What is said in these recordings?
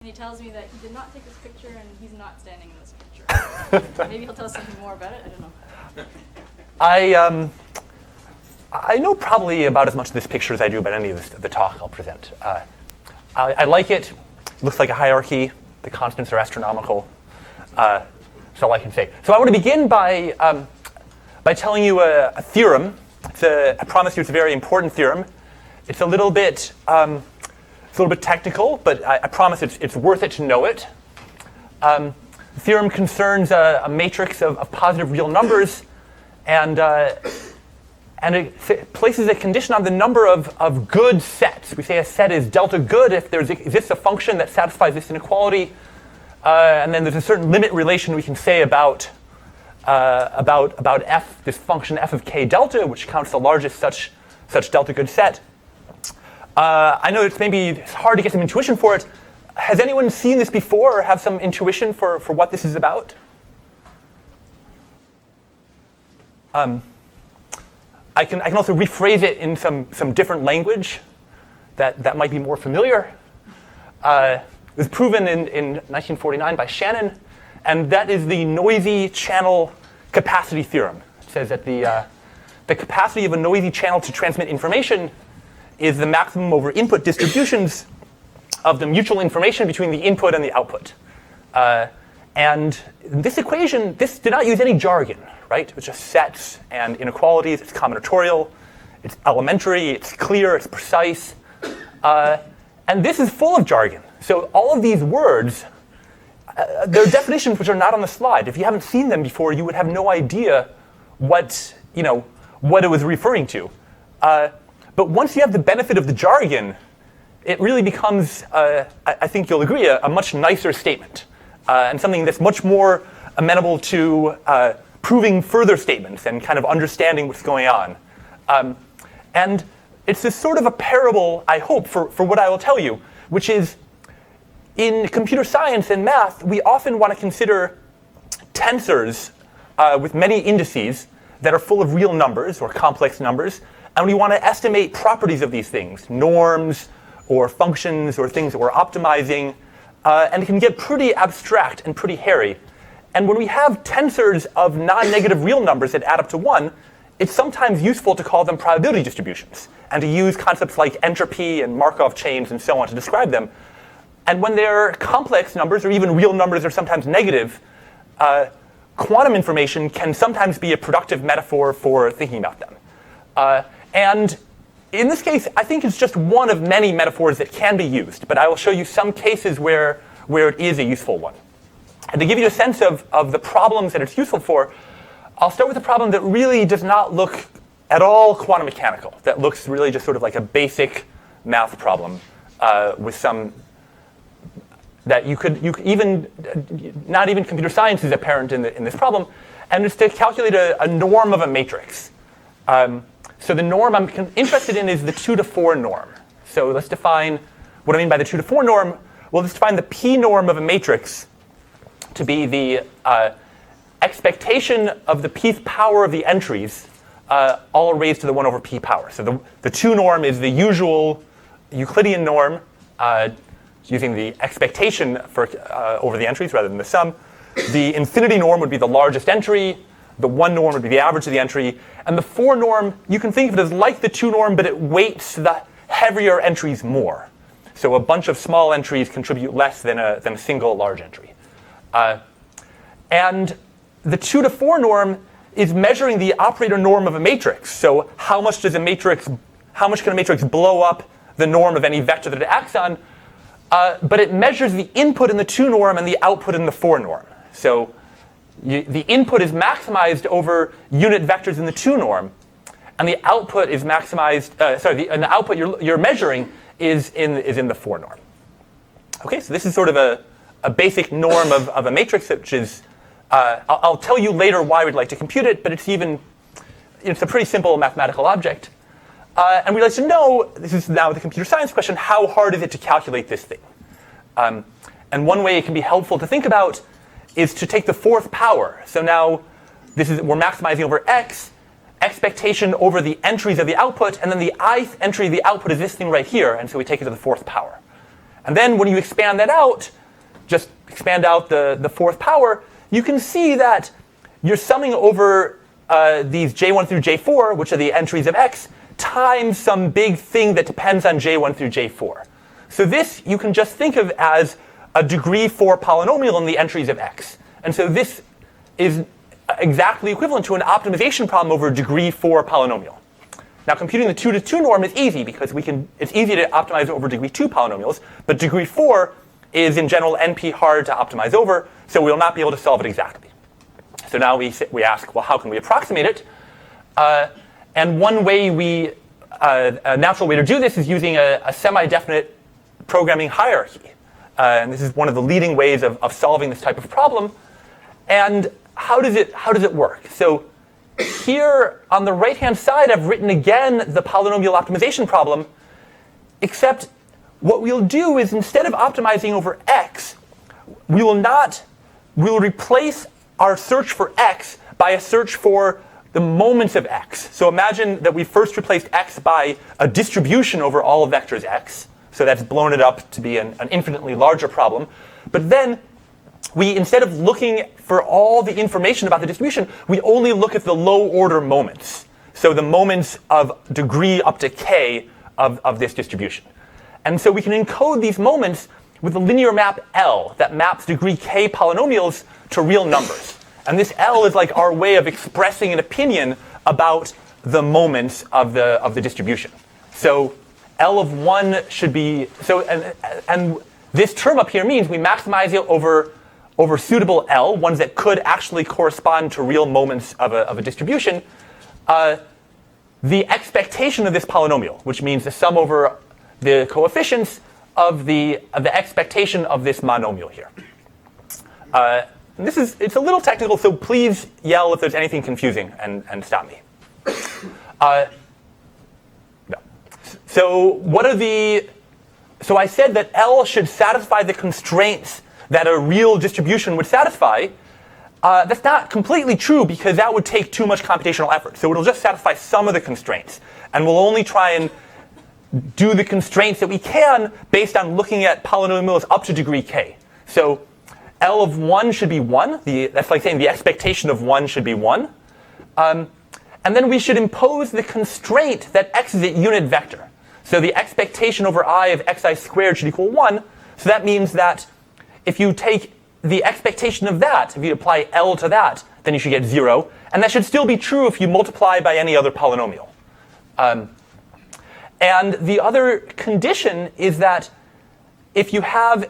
And he tells me that he did not take this picture and he's not standing in this picture. Maybe he'll tell us something more about it. I don't know. I know probably about as much of this picture as I do about any of the talk I'll present. I like it. It looks like a hierarchy. The constants are astronomical. That's all I can say. So I want to begin by telling you a theorem. I promise you it's a very important theorem. It's a little bit technical, but I promise it's worth it to know it. The theorem concerns a matrix of positive real numbers, and it places a condition on the number of good sets. We say a set is delta good if there exists a function that satisfies this inequality, and then there's a certain limit relation we can say about f, this function f of k delta, which counts the largest such delta good set. I know it's hard to get some intuition for it. Has anyone seen this before or have some intuition for what this is about? I can also rephrase it in some different language that might be more familiar. It was proven in 1949 by Shannon, and that is the noisy channel capacity theorem. It says that the capacity of a noisy channel to transmit information is the maximum over input distributions of the mutual information between the input and the output. And this equation, this did not use any jargon, right? It was just sets and inequalities. It's combinatorial. It's elementary. It's clear. It's precise. And this is full of jargon. So all of these words, there are definitions which are not on the slide. If you haven't seen them before, you would have no idea what it was referring to. But once you have the benefit of the jargon, it really becomes, I think you'll agree, a much nicer statement, and something that's much more amenable to proving further statements and kind of understanding what's going on. And it's this sort of a parable, I hope, for what I will tell you, which is in computer science and math, we often want to consider tensors with many indices that are full of real numbers or complex numbers. And we want to estimate properties of these things, norms or functions or things that we're optimizing. And it can get pretty abstract and pretty hairy. And when we have tensors of non-negative real numbers that add up to 1, it's sometimes useful to call them probability distributions and to use concepts like entropy and Markov chains and so on to describe them. And when they're complex numbers or even real numbers are sometimes negative, quantum information can sometimes be a productive metaphor for thinking about them. And in this case, I think it's just one of many metaphors that can be used, but I will show you some cases where it is a useful one. And to give you a sense of the problems that it's useful for, I'll start with a problem that really does not look at all quantum mechanical, that looks really just sort of like a basic math problem with some that you could even, not even computer science is apparent in this problem, and it's to calculate a norm of a matrix. So the norm I'm interested in is the 2 to 4 norm. So let's define what I mean by the 2 to 4 norm. Well, let's define the p norm of a matrix to be the expectation of the pth power of the entries, all raised to the 1 over p power. So the 2 norm is the usual Euclidean norm, using the expectation for over the entries rather than the sum. The infinity norm would be the largest entry. The 1 norm would be the average of the entry. And the 4 norm, you can think of it as like the 2 norm, but it weights the heavier entries more. So a bunch of small entries contribute less than a single large entry. And the 2 to 4 norm is measuring the operator norm of a matrix. So how much can a matrix blow up the norm of any vector that it acts on? But it measures the input in the 2 norm and the output in the 4 norm. So the input is maximized over unit vectors in the 2 norm, and the output is maximized. And the output you're measuring is in the 4 norm. Okay, so this is sort of a basic norm of a matrix, which is I'll tell you later why we'd like to compute it, but it's a pretty simple mathematical object, and we'd like to know. This is now the computer science question: how hard is it to calculate this thing? And one way it can be helpful to think about is to take the 4th power. So now we're maximizing over x, expectation over the entries of the output, and then the ith entry of the output is this thing right here, and so we take it to the 4th power. And then when you expand that out, just expand out the fourth power, you can see that you're summing over these j1 through j4, which are the entries of x, times some big thing that depends on j1 through j4. So this you can just think of as a degree 4 polynomial in the entries of x. And so this is exactly equivalent to an optimization problem over a degree 4 polynomial. Now computing the 2 to 2 norm is easy because it's easy to optimize over degree 2 polynomials, but degree 4 is in general NP hard to optimize over, so we will not be able to solve it exactly. So now we ask, well, how can we approximate it? And one way a natural way to do this is using a semi-definite programming hierarchy. And this is one of the leading ways of solving this type of problem. And how does it work? So here on the right-hand side, I've written again the polynomial optimization problem, except what we'll do is instead of optimizing over x, we will replace our search for x by a search for the moments of x. So imagine that we first replaced x by a distribution over all of vectors x. So that's blown it up to be an infinitely larger problem. But then we, instead of looking for all the information about the distribution, we only look at the low order moments. So the moments of degree up to k of this distribution. And so we can encode these moments with a linear map L that maps degree k polynomials to real numbers. And this L is like our way of expressing an opinion about the moments of the distribution. So L of 1 should be, and this term up here means we maximize it over suitable L, ones that could actually correspond to real moments of a distribution, the expectation of this polynomial, which means the sum over the coefficients of the expectation of this monomial here. It's a little technical, so please yell if there's anything confusing and stop me. No. So I said that L should satisfy the constraints that a real distribution would satisfy. That's not completely true because that would take too much computational effort. So it'll just satisfy some of the constraints. And we'll only try and do the constraints that we can based on looking at polynomials up to degree k. So L of 1 should be 1. That's like saying the expectation of 1 should be 1. And then we should impose the constraint that x is a unit vector. So the expectation over I of xi squared should equal 1. So that means that if you take the expectation of that, if you apply L to that, then you should get 0. And that should still be true if you multiply by any other polynomial. And the other condition is that if you have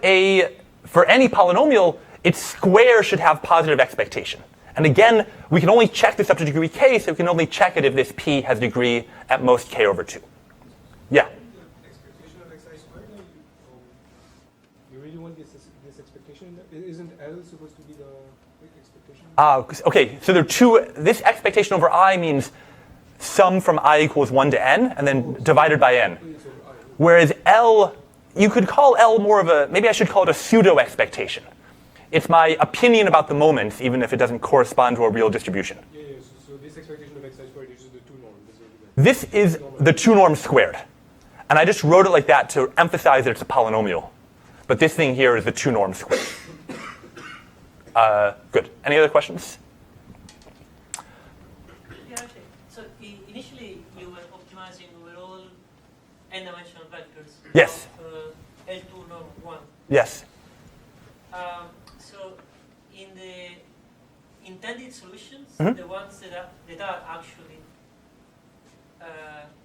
for any polynomial, its square should have positive expectation. And again, we can only check this up to degree k, so we can only check it if this p has degree at most k over 2. Yeah? Expectation of xi squared? You really want this expectation? Isn't L supposed to be the expectation? Okay, so there are two. This expectation over I means sum from I equals 1 to n, and then divided by n. Whereas L, you could call L more of maybe I should call it a pseudo-expectation. It's my opinion about the moments, even if it doesn't correspond to a real distribution. Yeah. So this expectation of xi squared is the 2 norm. This is the 2 norm squared. And I just wrote it like that to emphasize that it's a polynomial. But this thing here is the 2 norm squared. Good. Any other questions? Yeah, actually. So initially you were optimizing over all n-dimensional vectors. Yes. Of, L2 norm 1. Yes. So in the intended solutions, Mm-hmm. the ones that are actually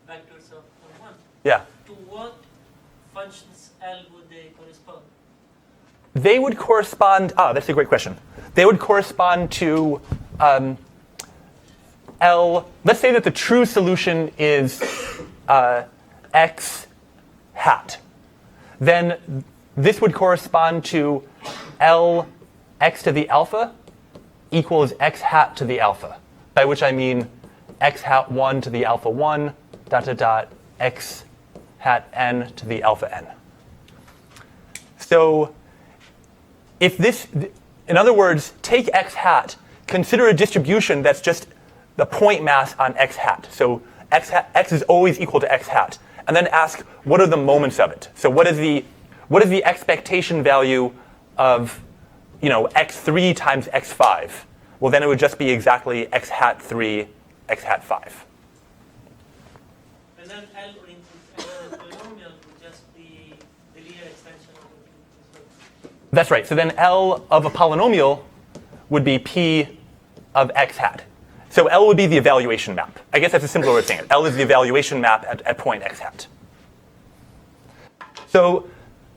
vectors of norm 1, Yeah. to what functions L would they correspond? They would correspond, that's a great question. They would correspond to L, let's say that the true solution is x hat. Then this would correspond to L x to the alpha equals x hat to the alpha, by which I mean x hat 1 to the alpha 1, x hat n to the alpha n. So if this, in other words, take x hat, consider a distribution that's just the point mass on x hat. So x is always equal to x hat. And then ask, what are the moments of it? So what is what is the expectation value of x3 times x5? Well, then it would just be exactly x hat 3, x hat 5. And then L in the polynomial would just be the linear extension of the. That's right. So then L of a polynomial would be P of x hat. So L would be the evaluation map. I guess that's a simpler way of saying it. L is the evaluation map at point x hat. So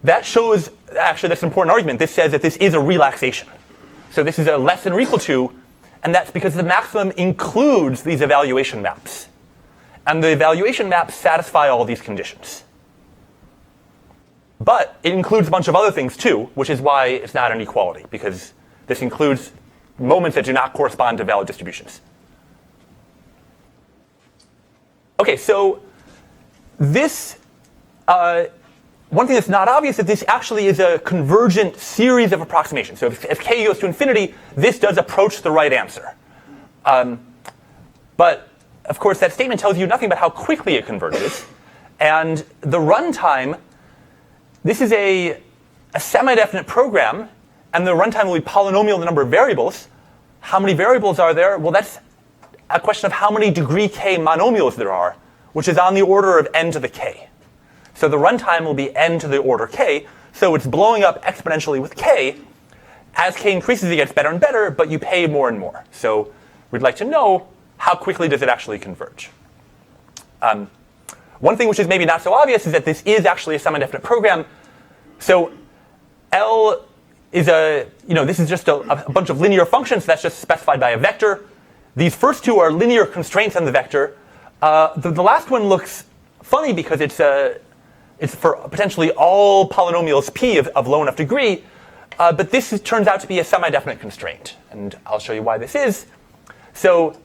that shows, actually, that's an important argument. This says that this is a relaxation. So this is a less than or equal to, and that's because the maximum includes these evaluation maps. And the evaluation maps satisfy all these conditions. But it includes a bunch of other things too, which is why it's not an equality, because this includes moments that do not correspond to valid distributions. Okay, so this, one thing that's not obvious is that this actually is a convergent series of approximations. So if k goes to infinity, this does approach the right answer. But of course, that statement tells you nothing about how quickly it converges. And the runtime, this is a semi-definite program, and the runtime will be polynomial the number of variables. How many variables are there? Well, that's a question of how many degree k monomials there are, which is on the order of n to the k. So the runtime will be n to the order k, so it's blowing up exponentially with k. As k increases, it gets better and better, but you pay more and more. So we'd like to know how quickly does it actually converge. One thing which is maybe not so obvious is that this is actually a semi-definite program. So L is this is just a bunch of linear functions that's just specified by a vector. These first two are linear constraints on the vector. The last one looks funny because it's for potentially all polynomials p of low enough degree. But this turns out to be a semi-definite constraint. And I'll show you why this is. So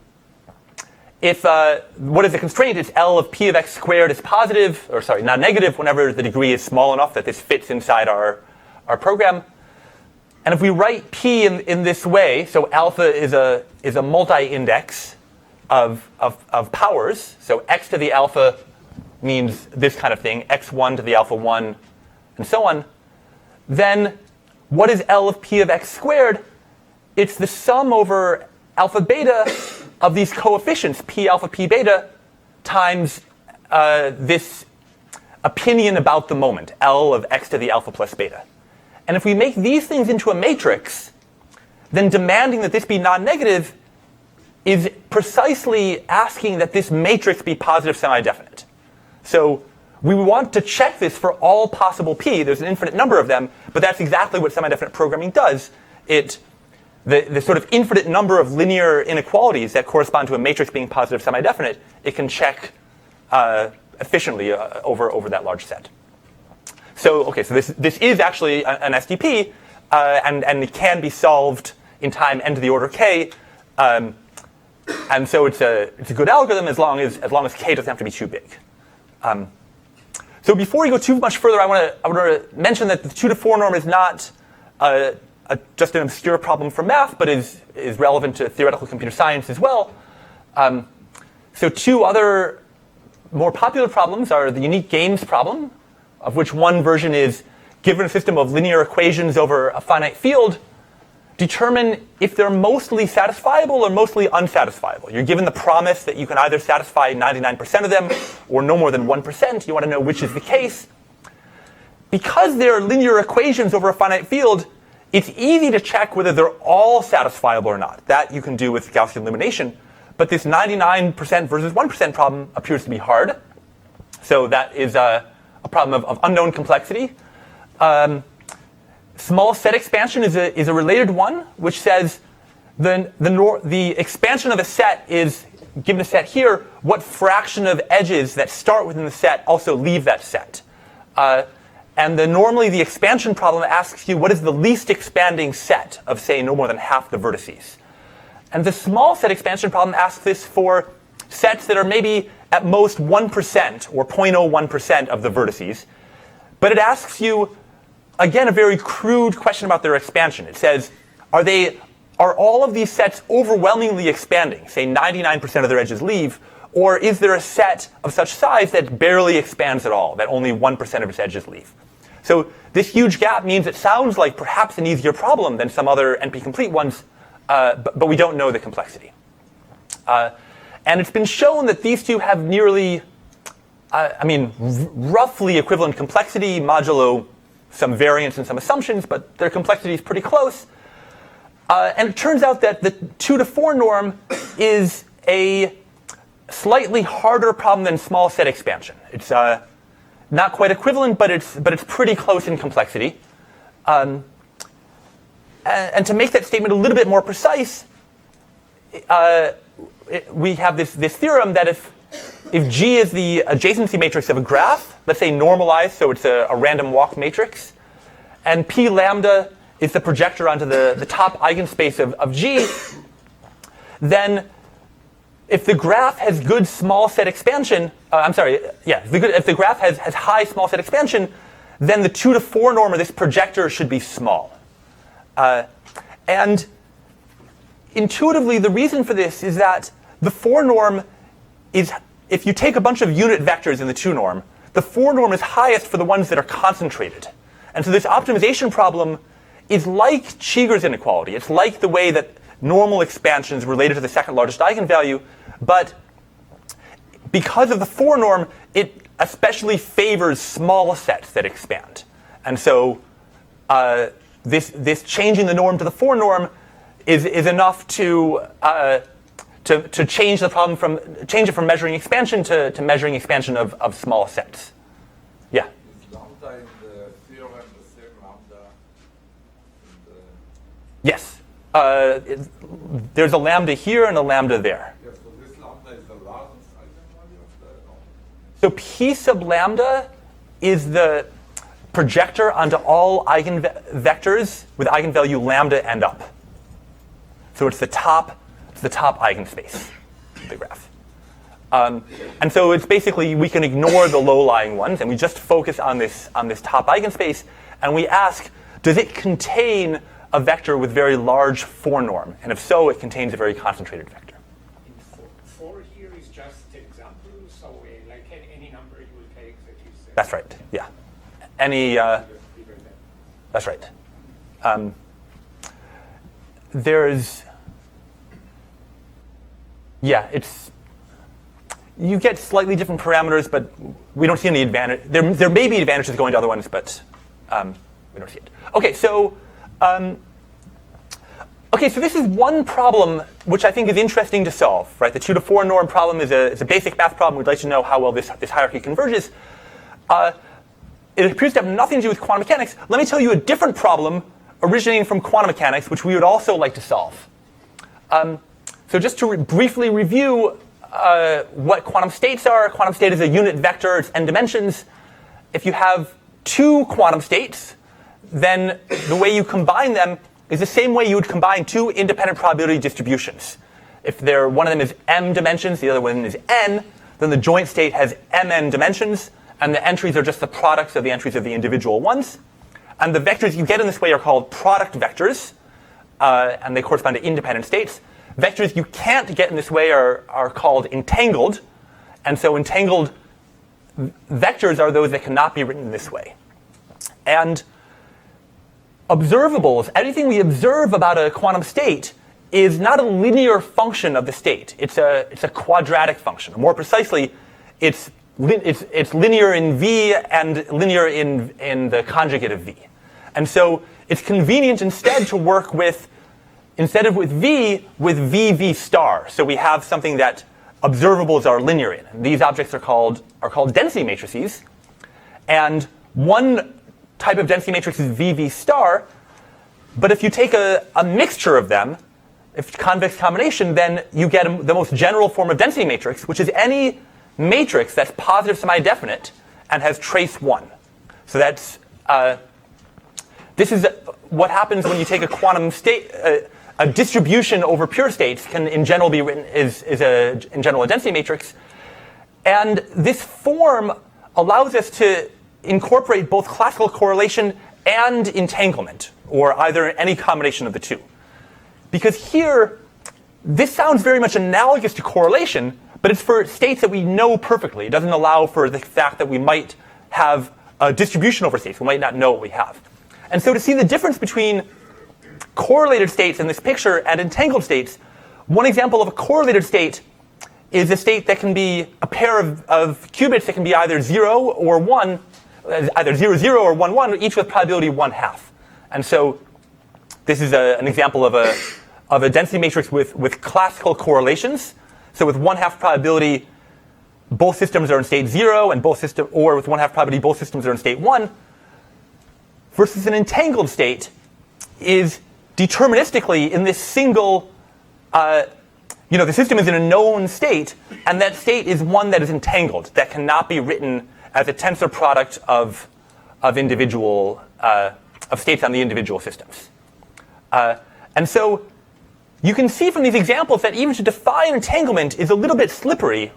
if what is the constraint? It's L of p of x squared is positive, or sorry, not negative, whenever the degree is small enough that this fits inside our program. And if we write p in this way, so alpha is a multi-index of powers. So x to the alpha means this kind of thing, x1 to the alpha 1, and so on. Then what is L of p of x squared? It's the sum over alpha beta of these coefficients, p alpha p beta, times this opinion about the moment, L of x to the alpha plus beta. And if we make these things into a matrix, then demanding that this be non-negative is precisely asking that this matrix be positive semi-definite. So we want to check this for all possible p. There's an infinite number of them, but that's exactly what semi-definite programming does. The sort of infinite number of linear inequalities that correspond to a matrix being positive semi-definite, it can check efficiently over that large set. So okay, so this is actually an SDP, and it can be solved in time n to the order k, and so it's a good algorithm as long as k doesn't have to be too big. So before we go too much further, I want to mention that the 2 to 4 norm is not just an obscure problem for math, but is relevant to theoretical computer science as well. So two other more popular problems are the unique games problem, of which one version is, given a system of linear equations over a finite field, determine if they're mostly satisfiable or mostly unsatisfiable. You're given the promise that you can either satisfy 99% of them or no more than 1%. You want to know which is the case. Because they're linear equations over a finite field, it's easy to check whether they're all satisfiable or not. That you can do with Gaussian elimination. But this 99% versus 1% problem appears to be hard. So that is a problem of unknown complexity. Small set expansion is a related one, which says the expansion of a set is, given a set here, what fraction of edges that start within the set also leave that set. And normally the expansion problem asks you what is the least expanding set of, say, no more than half the vertices. And the small set expansion problem asks this for sets that are maybe at most 1% or 0.01% of the vertices. But it asks you, again, a very crude question about their expansion. It says, are all of these sets overwhelmingly expanding, say 99% of their edges leave, or is there a set of such size that barely expands at all, that only 1% of its edges leave? So this huge gap means it sounds like perhaps an easier problem than some other NP-complete ones, but we don't know the complexity. And it's been shown that these two have nearly, roughly equivalent complexity modulo some variance and some assumptions, but their complexity is pretty close. And it turns out that the 2 to 4 norm is a slightly harder problem than small set expansion. It's not quite equivalent, but it's pretty close in complexity. And to make that statement a little bit more precise, we have this theorem that if G is the adjacency matrix of a graph, let's say normalized, so it's a random walk matrix, and P lambda is the projector onto the top eigenspace of G, then if the graph has good small set expansion, if the graph has high small set expansion, then the 2 to 4 norm of this projector should be small. And intuitively, the reason for this is that the 4 norm is, if you take a bunch of unit vectors in the 2 norm, the 4 norm is highest for the ones that are concentrated. And so this optimization problem is like Cheeger's inequality. It's like the way that normal expansion is related to the second largest eigenvalue, but because of the 4 norm, it especially favors small sets that expand. And so this changing the norm to the 4 norm is enough to change the problem from measuring expansion to measuring expansion of small sets. Yeah. Is lambda in the theorem the same lambda in the... Yes. There's a lambda here and a lambda there. Yeah, so this lambda is the largest eigenvalue of the norm. So P sub lambda is the projector onto all eigenvectors with eigenvalue lambda and up. So it's the top eigenspace of the graph. And so it's basically, we can ignore the low-lying ones, and we just focus on this top eigenspace, and we ask, does it contain a vector with very large 4 norm? And if so, it contains a very concentrated vector. 4 here is just example, so like any number you will take that you say. That's right, yeah. Any, that's right. You get slightly different parameters, but we don't see any advantage. There may be advantages going to other ones, but we don't see it. Okay, so this is one problem which I think is interesting to solve, right? The 2 to 4 norm problem is a basic math problem. We'd like to know how well this hierarchy converges. It appears to have nothing to do with quantum mechanics. Let me tell you a different problem originating from quantum mechanics, which we would also like to solve. So just to briefly review what quantum states are. Quantum state is a unit vector. It's n dimensions. If you have 2 quantum states, then the way you combine them is the same way you would combine 2 independent probability distributions. If one of them is m dimensions, the other one is n, then the joint state has mn dimensions, and the entries are just the products of the entries of the individual ones. And the vectors you get in this way are called product vectors, and they correspond to independent states. Vectors you can't get in this way are called entangled, and so entangled vectors are those that cannot be written in this way. And observables, anything we observe about a quantum state is not a linear function of the state. It's a quadratic function. More precisely, it's linear in V and linear in the conjugate of V. And so it's convenient instead to work with, instead of with V, with VV star. So we have something that observables are linear in. And these objects are called density matrices. And one type of density matrix is VV star. But if you take a mixture of them, if convex combination, then you get the most general form of density matrix, which is any matrix that's positive semidefinite and has trace 1. So that's this is what happens when you take a quantum state. A distribution over pure states can, in general, be written in general a density matrix, and this form allows us to incorporate both classical correlation and entanglement, or either any combination of the two. Because here, this sounds very much analogous to correlation, but it's for states that we know perfectly. It doesn't allow for the fact that we might have a distribution over states. We might not know what we have. And so to see the difference between correlated states in this picture and entangled states, one example of a correlated state is a state that can be a pair of qubits that can be either 0 or 1, either 0, 0 or 1, 1, each with probability 1/2. And so this is an example of a density matrix with classical correlations. So with 1/2 probability, both systems are in state 0, and or with 1/2 probability, both systems are in state 1, versus an entangled state is deterministically in this single, the system is in a known state, and that state is one that is entangled, that cannot be written as a tensor product of states on the individual systems. And so you can see from these examples that even to define entanglement is a little bit slippery.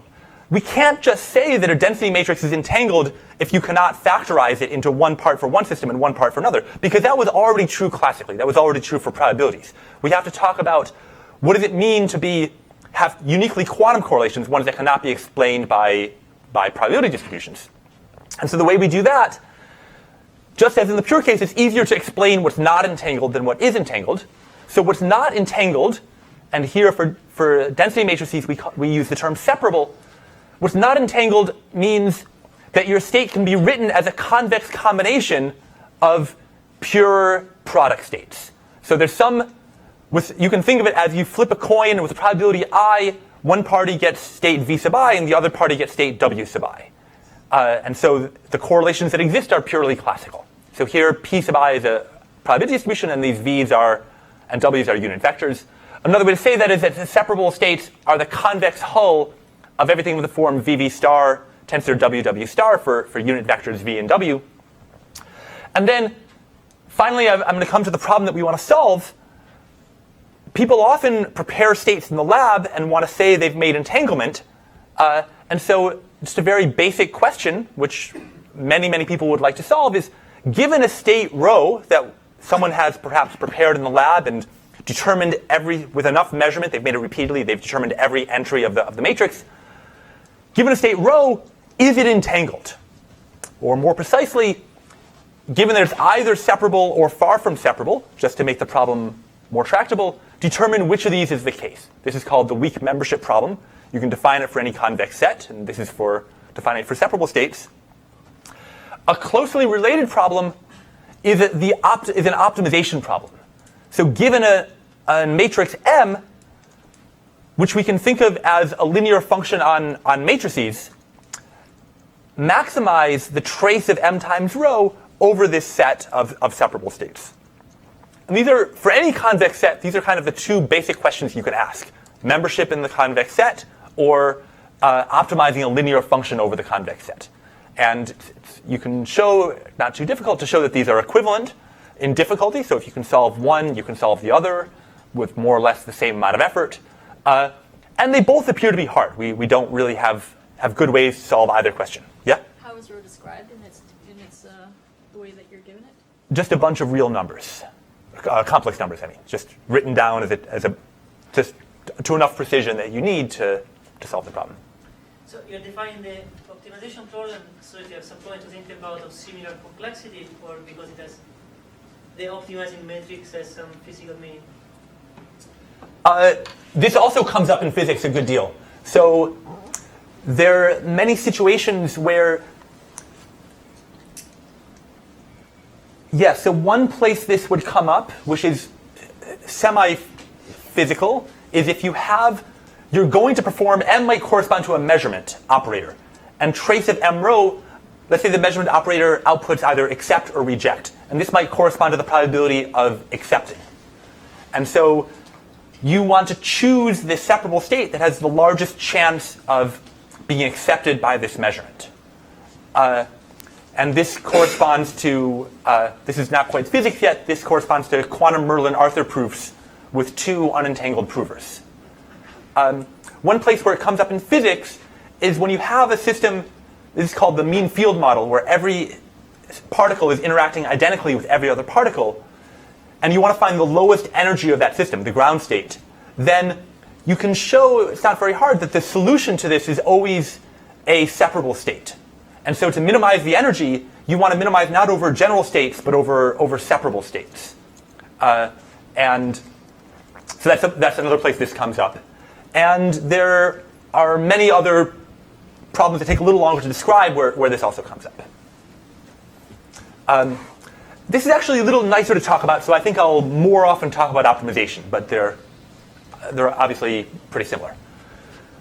We can't just say that a density matrix is entangled if you cannot factorize it into one part for one system and one part for another, because that was already true classically. That was already true for probabilities. We have to talk about what does it mean to have uniquely quantum correlations, ones that cannot be explained by probability distributions. And so the way we do that, just as in the pure case, it's easier to explain what's not entangled than what is entangled. So what's not entangled, and here for density matrices we use the term separable. What's not entangled means that your state can be written as a convex combination of pure product states. So there's you can think of it as you flip a coin with a probability I, one party gets state V sub I and the other party gets state W sub I. And so the correlations that exist are purely classical. So here P sub I is a probability distribution and these V's and W's are unit vectors. Another way to say that is that the separable states are the convex hull of everything with the form VV star tensor WW star for unit vectors V and W. And then finally, I'm going to come to the problem that we want to solve. People often prepare states in the lab and want to say they've made entanglement. And so just a very basic question, which many, many people would like to solve, is given a state rho that someone has perhaps prepared in the lab and determined with enough measurement, they've made it repeatedly, they've determined every entry of the matrix. Given a state rho, is it entangled? Or more precisely, given that it's either separable or far from separable, just to make the problem more tractable, determine which of these is the case. This is called the weak membership problem. You can define it for any convex set, and this is for defining it for separable states. A closely related problem is an optimization problem. So given a matrix M, which we can think of as a linear function on matrices, maximize the trace of M times rho over this set of separable states. And these are, for any convex set, these are kind of the two basic questions you could ask. Membership in the convex set, or optimizing a linear function over the convex set. And you can show, not too difficult, to show that these are equivalent in difficulty. So if you can solve one, you can solve the other with more or less the same amount of effort. And they both appear to be hard. We don't really have good ways to solve either question. Yeah? How is rho described in its the way that you're given it? Just a bunch of real numbers. Complex numbers, I mean. Just written down just to enough precision that you need to solve the problem. So you're defining the optimization problem so if you have some point to think about of similar complexity, or because the optimizing matrix has some physical meaning? This also comes up in physics a good deal. So there are many situations where, so one place this would come up, which is semi-physical, is if you're going to perform, M might correspond to a measurement operator. And trace of M rho, let's say the measurement operator outputs either accept or reject. And this might correspond to the probability of accepting. And so you want to choose the separable state that has the largest chance of being accepted by this measurement. And this corresponds to, this is not quite physics yet, this corresponds to quantum Merlin-Arthur proofs with two unentangled provers. One place where it comes up in physics is when you have a system, this is called the mean field model, where every particle is interacting identically with every other particle, and you want to find the lowest energy of that system, the ground state, then you can show, it's not very hard, that the solution to this is always a separable state. And so to minimize the energy, you want to minimize not over general states, but over separable states. And so that's another place this comes up. And there are many other problems that take a little longer to describe where this also comes up. This is actually a little nicer to talk about, so I think I'll more often talk about optimization, but they're obviously pretty similar.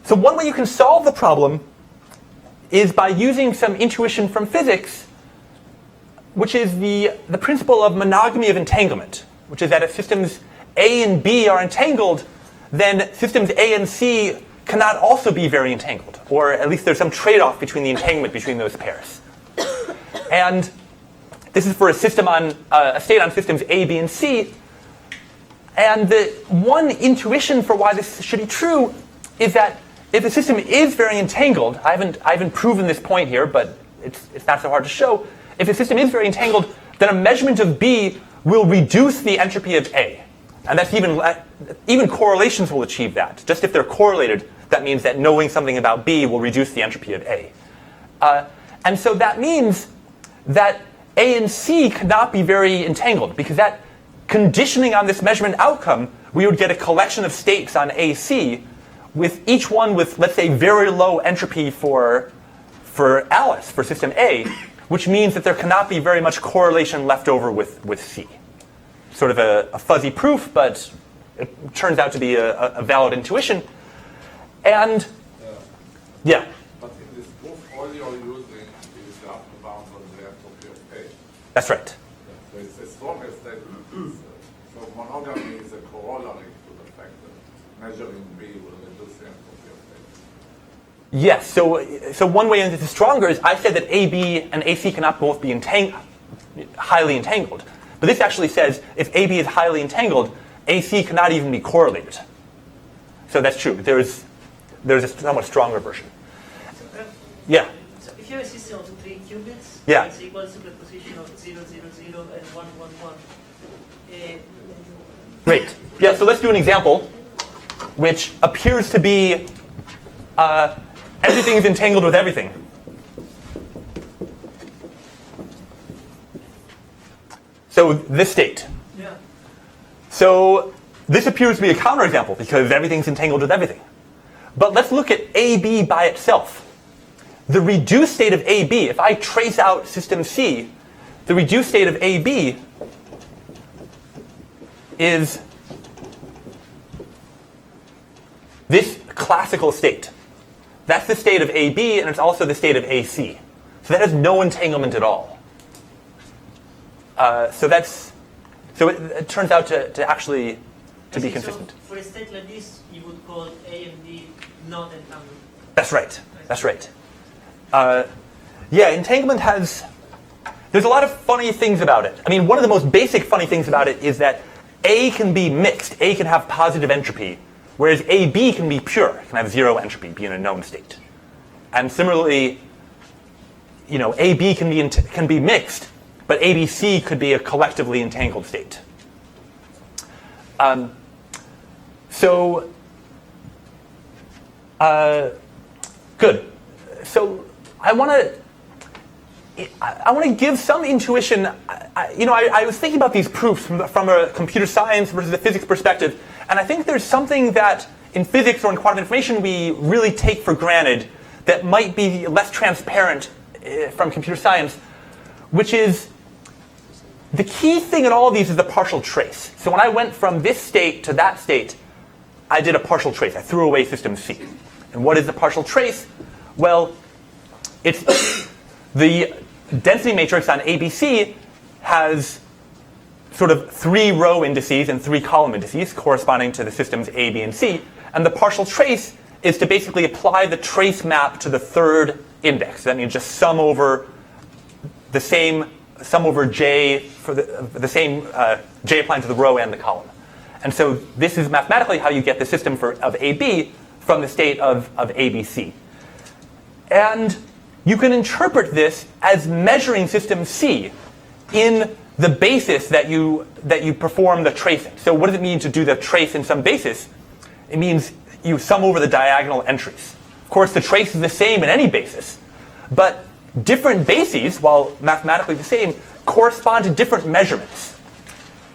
So one way you can solve the problem is by using some intuition from physics, which is the principle of monogamy of entanglement, which is that if systems A and B are entangled, then systems A and C cannot also be very entangled, or at least there's some trade-off between the entanglement between those pairs. And this is for a system on a state on systems A, B, and C. And the one intuition for why this should be true is that if the system is very entangled, I haven't proven this point here, but it's not so hard to show. If the system is very entangled, then a measurement of B will reduce the entropy of A. And that's even correlations will achieve that. Just if they're correlated, that means that knowing something about B will reduce the entropy of A. And so that means that A and C cannot be very entangled, because that conditioning on this measurement outcome, we would get a collection of states on AC, with each one with, let's say, very low entropy for Alice, for system A, which means that there cannot be very much correlation left over with C. Sort of a fuzzy proof, but it turns out to be a valid intuition. And, yeah. But in this proof, all you're using is the upper bound on the entropy of A. That's right. So it's the strongest statement. So monogamy is a corollary to the fact that measuring B will reduce the entropy of A. Yes, so one way this is stronger is I said that AB and AC cannot both be highly entangled. But this actually says if AB is highly entangled, AC cannot even be correlated. So that's true. There's a somewhat stronger version. Yeah. So if you have a system of 3 qubits, Yeah. it's equal superposition of 0, 0, 0, and 1, 1, 1. Great. Yeah, so let's do an example which appears to be everything is entangled with everything. So this state. Yeah. So this appears to be a counterexample because everything's entangled with everything. But let's look at AB by itself. The reduced state of AB, if I trace out system C, the reduced state of AB is this classical state. That's the state of AB, and it's also the state of AC. So that has no entanglement at all. So it turns out to actually to be consistent. So for a state like this, you would call A and B not entangled. That's right. That's right. Yeah, entanglement there's a lot of funny things about it. I mean, one of the most basic funny things about it is that A can be mixed. A can have positive entropy, whereas AB can be pure, can have 0 entropy, be in a known state. And similarly, AB can be mixed, but ABC could be a collectively entangled state. Good. So I want to give some intuition. I was thinking about these proofs from a computer science versus a physics perspective, and I think there's something that in physics or in quantum information we really take for granted that might be less transparent from computer science, which is the key thing in all of these is the partial trace. So when I went from this state to that state, I did a partial trace. I threw away system C. And what is the partial trace? Well, it's the density matrix on ABC has sort of 3 row indices and 3 column indices corresponding to the systems A, B, and C. And the partial trace is to basically apply the trace map to the 3rd index. That means just sum over J for the same J applying to the row and the column. And so this is mathematically how you get the system of AB from the state of ABC. And you can interpret this as measuring system C in the basis that you perform the tracing. So what does it mean to do the trace in some basis? It means you sum over the diagonal entries. Of course, the trace is the same in any basis. But different bases, while mathematically the same, correspond to different measurements.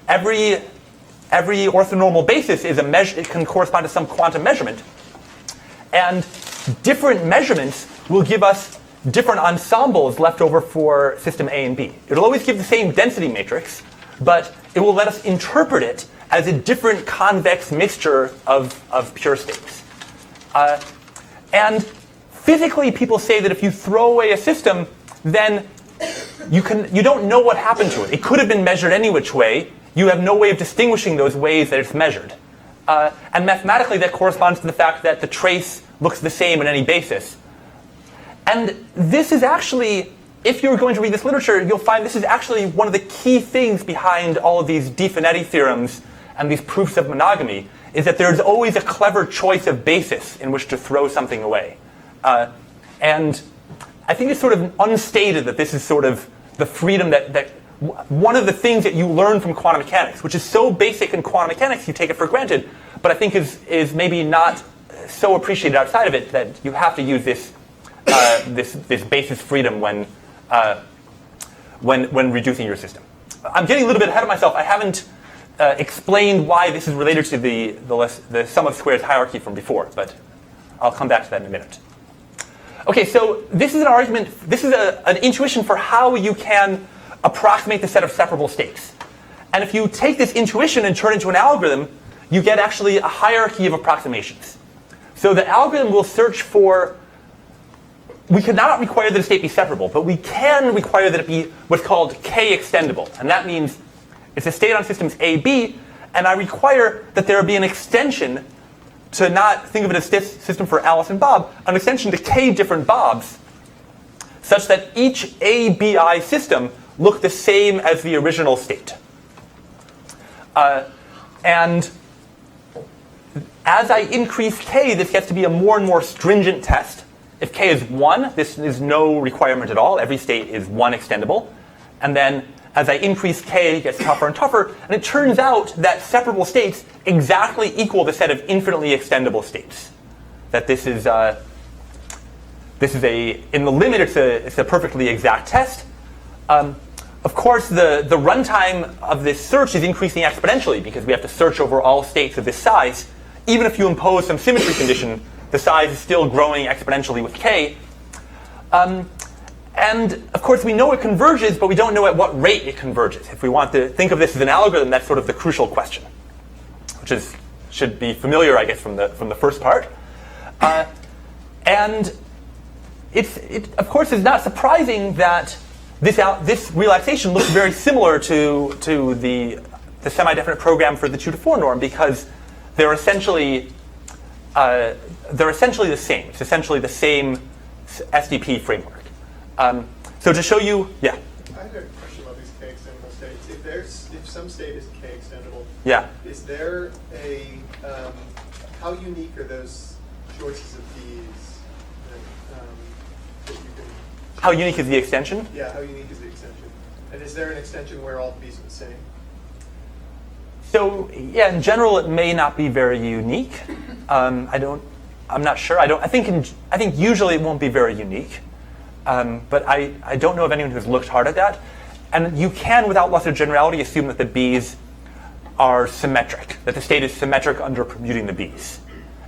Every orthonormal basis is a measure. It can correspond to some quantum measurement, and different measurements will give us different ensembles left over for system A and B. It'll always give the same density matrix, but it will let us interpret it as a different convex mixture of pure states. And physically, people say that if you throw away a system, then you don't know what happened to it. It could have been measured any which way. You have no way of distinguishing those ways that it's measured. And mathematically, that corresponds to the fact that the trace looks the same on any basis. And this is actually, if you're going to read this literature, you'll find this is actually one of the key things behind all of these Di Finetti theorems and these proofs of monogamy, is that there's always a clever choice of basis in which to throw something away. And I think it's sort of unstated that this is sort of the freedom that one of the things that you learn from quantum mechanics, which is so basic in quantum mechanics you take it for granted, but I think is maybe not so appreciated outside of it, that you have to use this this basis freedom when reducing your system. I'm getting a little bit ahead of myself. I haven't explained why this is related to the sum of squares hierarchy from before, but I'll come back to that in a minute. Okay, so this is an argument. This is an intuition for how you can approximate the set of separable states. And if you take this intuition and turn it into an algorithm, you get actually a hierarchy of approximations. So the algorithm will search for. We cannot require that a state be separable, but we can require that it be what's called K extendable. And that means it's a state on systems A, B, and I require that there be an extension to not think of it as system for Alice and Bob, an extension to K different Bobs, such that each ABI system look the same as the original state. And as I increase K, this gets to be a more and more stringent test. If K is 1, this is no requirement at all. Every state is 1 extendable. And then as I increase K, it gets tougher and tougher. And it turns out that separable states exactly equal the set of infinitely extendable states. That this is in the limit, it's a perfectly exact test. Of course, the runtime of this search is increasing exponentially because we have to search over all states of this size. Even if you impose some symmetry condition, the size is still growing exponentially with K. And of course, we know it converges, but we don't know at what rate it converges. If we want to think of this as an algorithm, that's sort of the crucial question, which should be familiar, I guess, from the first part. And it of course is not surprising that this relaxation looks very similar to the semi-definite program for the 2 to 4 norm, because they're essentially the same. It's essentially the same SDP framework. So to show you, yeah. I had a question about these K extendable states. If some state is K extendable, yeah. Is there a how unique are those choices of Ds that you can? How unique is the extension? Yeah, how unique is the extension? And is there an extension where all B's are the same? So yeah, in general, it may not be very unique. I'm not sure. I think usually it won't be very unique. But I don't know of anyone who's looked hard at that. And you can, without loss of generality, assume that the B's are symmetric, that the state is symmetric under permuting the B's.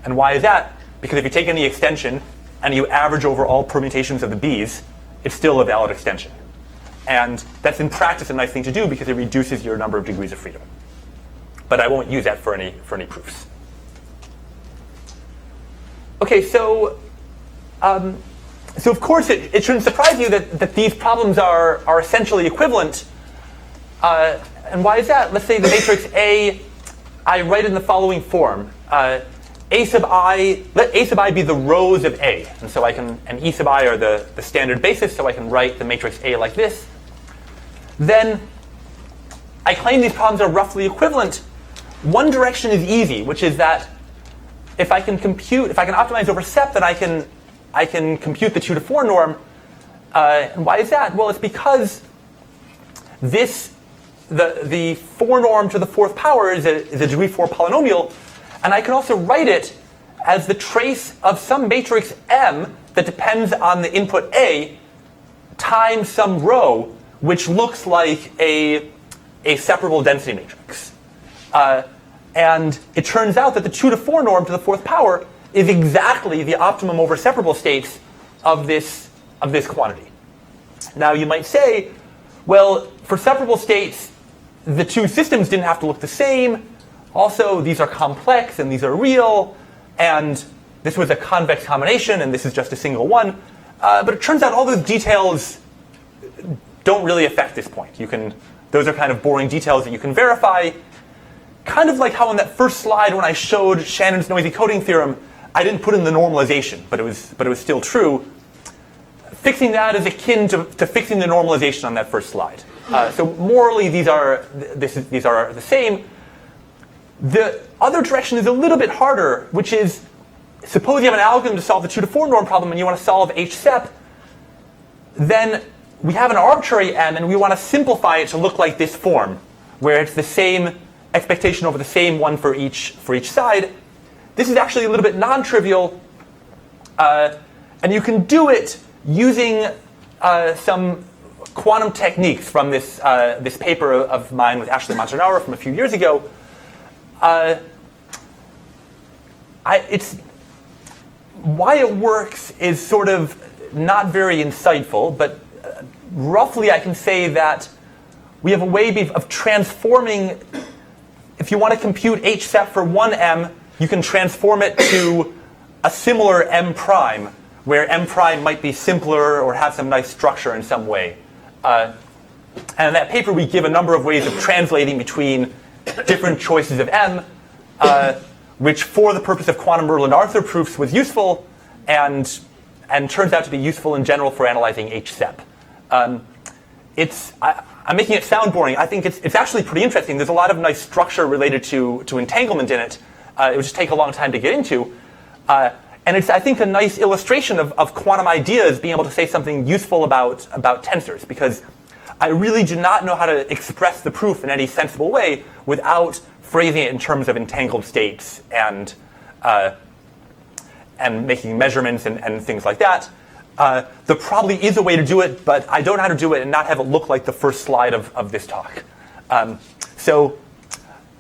And why is that? Because if you take any extension and you average over all permutations of the B's, it's still a valid extension. And that's in practice a nice thing to do because it reduces your number of degrees of freedom. But I won't use that for any proofs. Okay, so of course it shouldn't surprise you that these problems are essentially equivalent. And why is that? Let's say the matrix A, I write in the following form. A sub I, let A sub I be the rows of A. And so and E sub I are the standard basis, so I can write the matrix A like this. Then I claim these problems are roughly equivalent. One direction is easy, which is that if I can optimize over SEP, then I can compute the 2 to 4 norm. And why is that? Well, it's because the 4 norm to the 4th power is a degree 4 polynomial, and I can also write it as the trace of some matrix M that depends on the input A, times some row which looks like a separable density matrix. And it turns out that the 2 to 4 norm to the 4th power is exactly the optimum over separable states of this quantity. Now you might say, well, for separable states, the two systems didn't have to look the same. Also, these are complex and these are real. And this was a convex combination and this is just a single one. But it turns out all those details don't really affect this point. Those are kind of boring details that you can verify. Kind of like how on that first slide when I showed Shannon's noisy coding theorem, I didn't put in the normalization, but it was still true. Fixing that is akin to fixing the normalization on that first slide. So morally, these are the same. The other direction is a little bit harder, which is, suppose you have an algorithm to solve the 2 to 4 norm problem and you want to solve HSEP, then we have an arbitrary m and we want to simplify it to look like this form, where it's the same expectation over the same one for each side. This is actually a little bit non-trivial, and you can do it using some quantum techniques from this paper of mine with Ashley Montanaro from a few years ago. Why it works is sort of not very insightful, but roughly I can say that we have a way of transforming. If you want to compute HSEP for one m, you can transform it to a similar m prime, where m prime might be simpler or have some nice structure in some way. And in that paper, we give a number of ways of translating between different choices of m, which for the purpose of quantum Merlin-Arthur proofs was useful, and turns out to be useful in general for analyzing HSEP. I'm making it sound boring. I think it's actually pretty interesting. There's a lot of nice structure related to entanglement in it. It would just take a long time to get into. And it's, I think, a nice illustration of quantum ideas being able to say something useful about tensors, because I really do not know how to express the proof in any sensible way without phrasing it in terms of entangled states and making measurements and things like that. There probably is a way to do it, but I don't know how to do it and not have it look like the first slide of this talk. So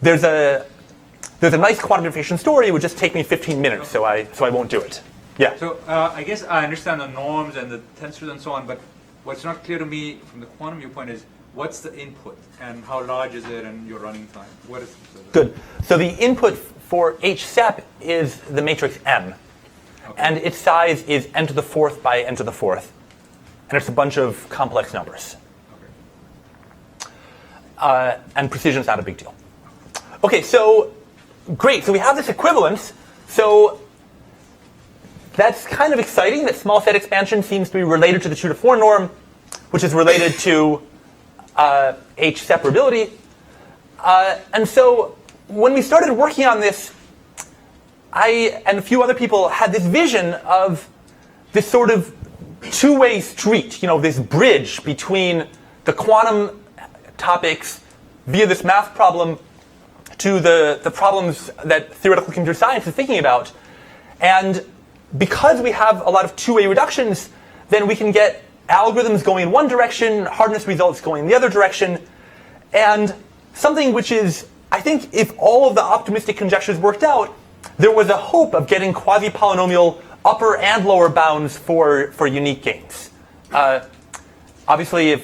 there's a nice quantum information story. It would just take me 15 minutes, so I won't do it. Yeah. So I guess I understand the norms and the tensors and so on, but what's not clear to me from the quantum viewpoint is what's the input and how large is it and your running time? What is Good. So the input for HSEP is the matrix M. Okay. And its size is n to the 4th by n to the 4th. And it's a bunch of complex numbers. Okay. And precision is not a big deal. Okay, so great. So we have this equivalence. So that's kind of exciting that small set expansion seems to be related to the 2 to 4 norm, which is related to H separability. And so when we started working on this, I and a few other people had this vision of this sort of two-way street, this bridge between the quantum topics via this math problem to the problems that theoretical computer science is thinking about. And because we have a lot of two-way reductions, then we can get algorithms going in one direction, hardness results going in the other direction, and something which is, I think, if all of the optimistic conjectures worked out, there was a hope of getting quasi-polynomial upper and lower bounds for unique gains. Obviously,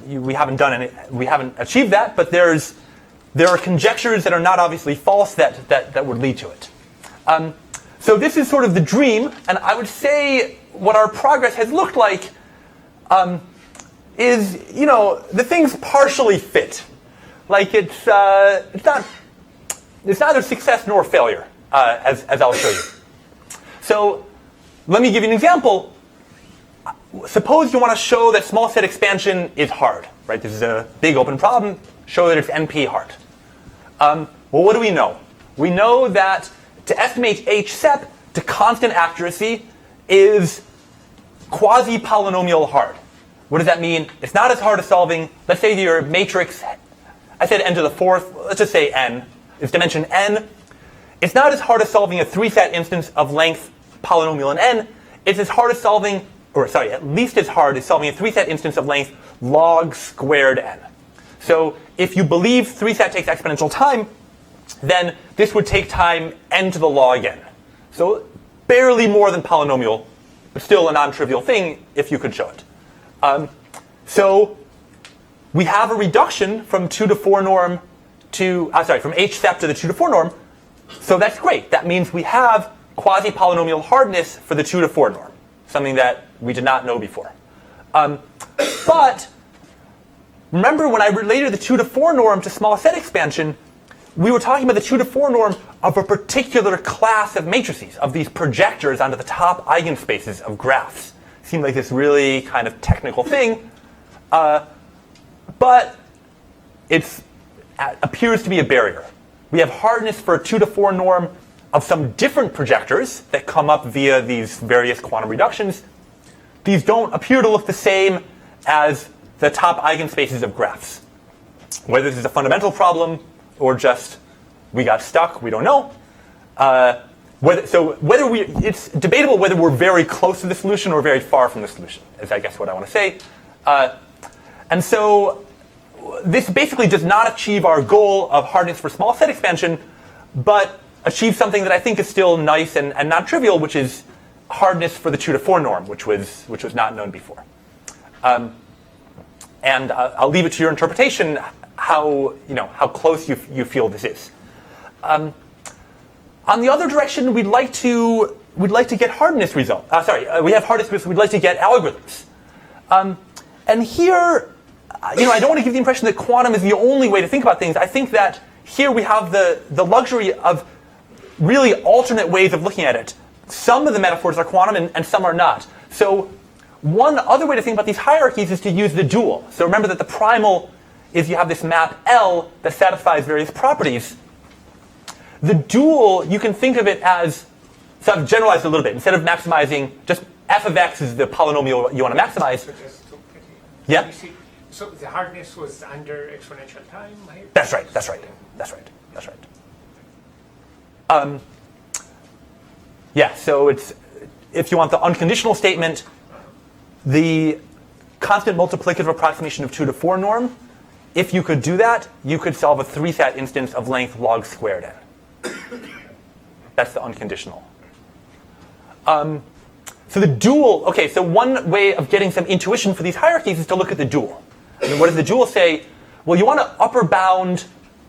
we haven't achieved that, but there are conjectures that are not obviously false that would lead to it. So this is sort of the dream, and I would say what our progress has looked like is, the things partially fit. Like it's neither success nor failure, as I'll show you. So let me give you an example. Suppose you want to show that small set expansion is hard, right? This is a big open problem. Show that it's NP hard. Well, what do we know? We know that to estimate HSEP to constant accuracy is quasi-polynomial hard. What does that mean? It's not as hard as solving, let's say your matrix, I said n to the 4th, let's just say n, is dimension n. It's not as hard as solving a 3-set instance of length polynomial in n. It's as hard as solving or sorry, at least as hard as solving a 3-set instance of length log squared n. So if you believe 3-set takes exponential time, then this would take time n to the log n. So barely more than polynomial, but still a non-trivial thing if you could show it. So we have a reduction from 2 to 4 norm to, from h sep to the 2 to 4 norm. So that's great. That means we have quasi-polynomial hardness for the 2 to 4 norm, something that we did not know before. But remember when I related the 2 to 4 norm to small set expansion, we were talking about the 2 to 4 norm of a particular class of matrices, of these projectors onto the top eigenspaces of graphs. Seemed like this really kind of technical thing, but it appears to be a barrier. We have hardness for a 2 to 4 norm of some different projectors that come up via these various quantum reductions. These don't appear to look the same as the top eigenspaces of graphs. Whether this is a fundamental problem or just we got stuck, we don't know. It's debatable whether we're very close to the solution or very far from the solution, is I guess what I want to say. And so this basically does not achieve our goal of hardness for small set expansion, but achieves something that I think is still nice and non-trivial, which is hardness for the 2 to 4 norm, which was not known before. And I'll leave it to your interpretation how close you feel this is. On the other direction, we'd like to get hardness result. We have hardness results. We'd like to get algorithms. And here, I don't want to give the impression that quantum is the only way to think about things. I think that here we have the luxury of really alternate ways of looking at it. Some of the metaphors are quantum and some are not. So one other way to think about these hierarchies is to use the dual. So remember that the primal is you have this map L that satisfies various properties. The dual, you can think of it as, so I've generalized a little bit. Instead of maximizing, just f of x is the polynomial you want to maximize. So just to Yeah? you see, so the hardness was under exponential time? That's right. So it's, if you want the unconditional statement, the constant multiplicative approximation of 2 to 4 norm, if you could do that, you could solve a 3-set instance of length log squared n. That's the unconditional. So the dual, okay, so one way of getting some intuition for these hierarchies is to look at the dual. I mean, what does the dual say? Well, you want to upper bound,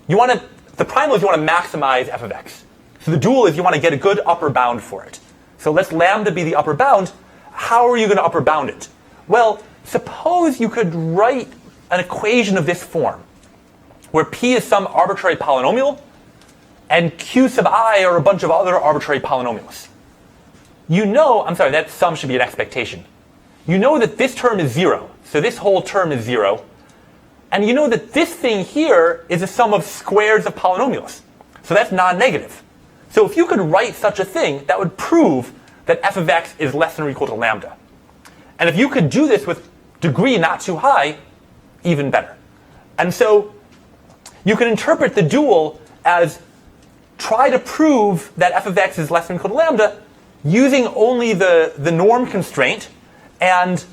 the primal is you want to maximize f of x. So the dual is you want to get a good upper bound for it. So let's lambda be the upper bound. How are you going to upper bound it? Well, suppose you could write an equation of this form, where p is some arbitrary polynomial, and q sub I are a bunch of other arbitrary polynomials. That sum should be an expectation. You know that this term is 0, so this whole term is 0. And you know that this thing here is a sum of squares of polynomials. So that's non-negative. So if you could write such a thing, that would prove that f of x is less than or equal to lambda. And if you could do this with degree not too high, even better. And so you can interpret the dual as try to prove that f of x is less than or equal to lambda using only the norm constraint and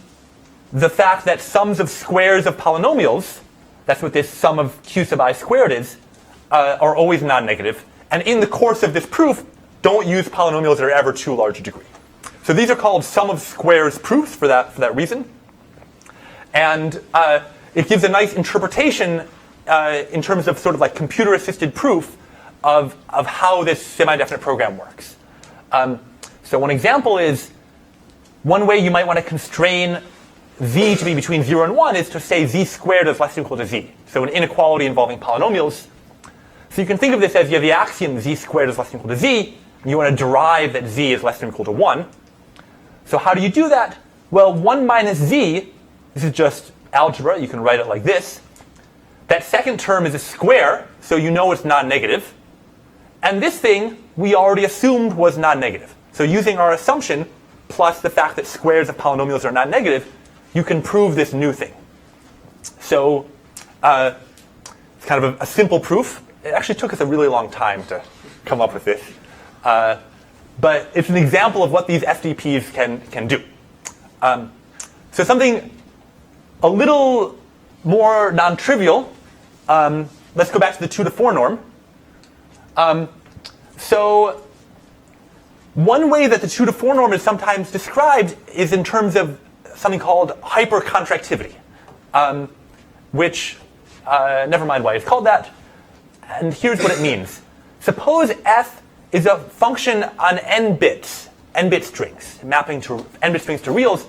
the fact that sums of squares of polynomials, that's what this sum of q sub I squared is, are always non-negative. And in the course of this proof, don't use polynomials that are ever too large a degree. So these are called sum of squares proofs for that reason. And it gives a nice interpretation in terms of sort of like computer-assisted proof of how this semi-definite program works. So one example is, one way you might want to constrain z to be between 0 and 1 is to say z squared is less than or equal to z. So an inequality involving polynomials. So you can think of this as you have the axiom z squared is less than or equal to z, and you want to derive that z is less than or equal to 1. So how do you do that? Well, 1 minus z, this is just algebra, you can write it like this. That second term is a square, so you know it's non-negative. And this thing, we already assumed was non-negative. So using our assumption, plus the fact that squares of polynomials are non-negative, you can prove this new thing. So it's kind of a simple proof. It actually took us a really long time to come up with this. But it's an example of what these SDPs can do. So something a little more non-trivial. Let's go back to the 2 to 4 norm. So one way that the 2 to 4 norm is sometimes described is in terms of something called hypercontractivity, which, never mind why it's called that. And here's what it means. Suppose f is a function on n bit strings, mapping to n bit strings to reals.